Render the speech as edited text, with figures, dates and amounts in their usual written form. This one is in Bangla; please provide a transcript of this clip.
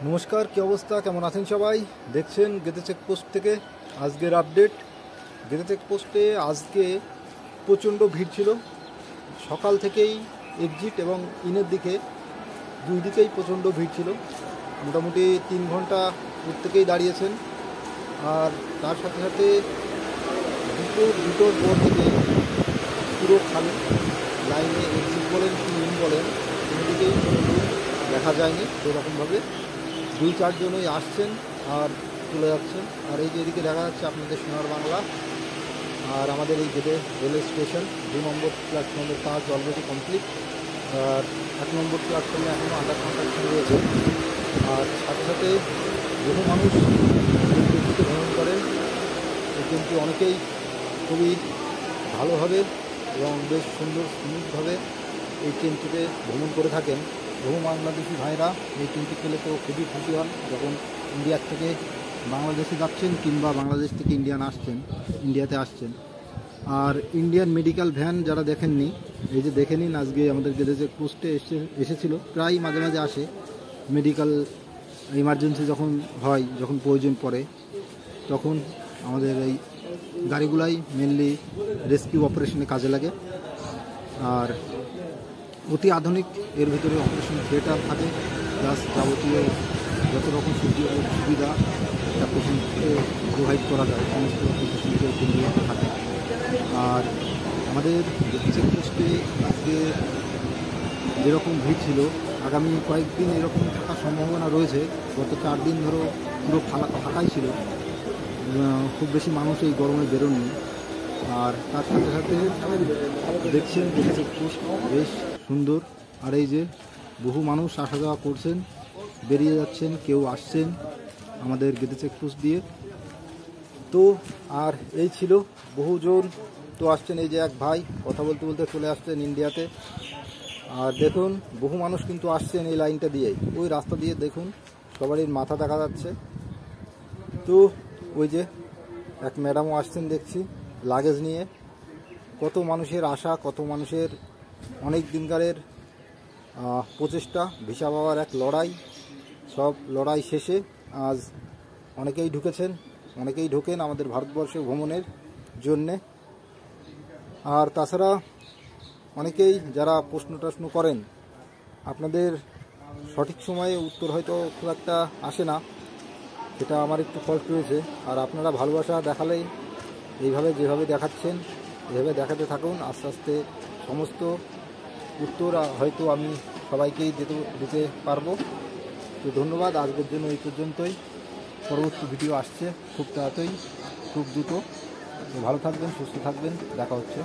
নমস্কার, কি অবস্থা, কেমন আছেন সবাই? দেখছেন গেদে চেকপোস্ট থেকে আজকের আপডেট। গেদে চেকপোস্টে আজকে প্রচণ্ড ভিড় ছিল। সকাল থেকেই এক্সিট এবং ইনের দিকে দুই দিকেই প্রচণ্ড ভিড় ছিল। মোটামুটি 3 ঘন্টা প্রত্যেকেই দাঁড়িয়েছেন। আর তার সাথে সাথে দুটোর পর থেকে পুরো খালি লাইনে এক্সিট বলেন কি ইন বলেন কোনো দিকেই কোনো লোক দেখা যায়নি। সেরকমভাবে 2-4 জনই আসছেন আর চলে যাচ্ছেন। আর এই যে এদিকে দেখা যাচ্ছে আপনাদের সোনার বাংলা আর আমাদের এই গেদে রেলওয়ে স্টেশন 2 নম্বর প্ল্যাটফর্মের কাজ অলরেডি কমপ্লিট। আর 1 নম্বর প্ল্যাটফর্মে এখনও আন্ডার কনস্ট্রাকশন রয়েছে। আর সাথে সাথে বহু মানুষ এই ট্রেনটিতে ভ্রমণ করেন। এই ট্রেনটি অনেকেই খুবই ভালোভাবে এবং বেশ সুন্দর স্মুথভাবে এই ট্রেনটিতে ভ্রমণ করে থাকেন। বহু বাংলাদেশি ভাইরা এই ট্রেনটি পেলে তো খুবই খুশি হন যখন ইন্ডিয়ার থেকে বাংলাদেশে যাচ্ছেন কিংবা বাংলাদেশ থেকে ইন্ডিয়াতে আসছেন। আর ইন্ডিয়ান মেডিকেল ভ্যান যারা দেখেননি, এই যে দেখে নিন, আজকে আমাদের গেদে চেকপোস্টে এসেছিল, প্রায় মাঝে মাঝে আসে মেডিকেল ইমার্জেন্সি যখন প্রয়োজন পড়ে তখন আমাদের এই গাড়িগুলাই মেনলি রেস্কিউ অপারেশনে কাজে লাগে। আর অতি আধুনিক এর ভিতরে অপারেশন থিয়েটার থাকে, প্লাস যাবতীয় যত রকম সুবিধা একটা পেশেন্টকে প্রোভাইড করা যায় সমস্ত পেশেন্টের কেন্দ্রে থাকে। আর আমাদের চেকপোস্টে আজকে যেরকম ভিড় ছিল, আগামী কয়েকদিন এরকম থাকার সম্ভাবনা রয়েছে। গত 4 দিন ধরো পুরো ফাঁকাই ছিল, খুব বেশি মানুষ এই গরমে বেরোননি। আর তার সাথে সাথে দেখছেন চেকপোস্ট বেশ সুন্দর। আর এই যে বহু মানুষ আসা যাওয়া করছেন, বেরিয়ে যাচ্ছেন, কেউ আসছেন আমাদের গেদে চেকপোস্ট দিয়ে। তো আর এই ছিল, বহুজন তো আসছেন। এই যে এক ভাই কথা বলতে বলতে চলে আসছেন ইন্ডিয়াতে। আর দেখুন বহু মানুষ কিন্তু আসছেন এই লাইনটা দিয়েই, ওই রাস্তা দিয়ে দেখুন সবারই মাথা দেখা যাচ্ছে। তো ওই যে এক ম্যাডামও আসছেন দেখছি লাগেজ নিয়ে। কত মানুষের আশা, কত মানুষের অনেক দিনকারের প্রচেষ্টা, ভিসা পাওয়ার এক লড়াই, সব লড়াই শেষে আজ অনেকেই ঢোকেন আমাদের ভারতবর্ষে ভ্রমণের জন্যে। আর তাছাড়া অনেকেই যারা প্রশ্ন করেন, আপনাদের সঠিক সময়ে উত্তর হয়তো খুব একটা আসে না, সেটা আমার একটু ফল্ট রয়েছে। আর আপনারা ভালোবাসা দেখালেই যেভাবে দেখাচ্ছেন এভাবে দেখাতে থাকুন। আস্তে আস্তে সমস্ত উত্তর হয়তো আমি সবাইকেই দিতে পারবো। তো ধন্যবাদ, আজকের জন্য এই পর্যন্তই। পরবর্তী ভিডিও আসছে খুব তাড়াতাড়ি, খুব দ্রুত। তো ভালো থাকবেন, সুস্থ থাকবেন, দেখা হচ্ছে।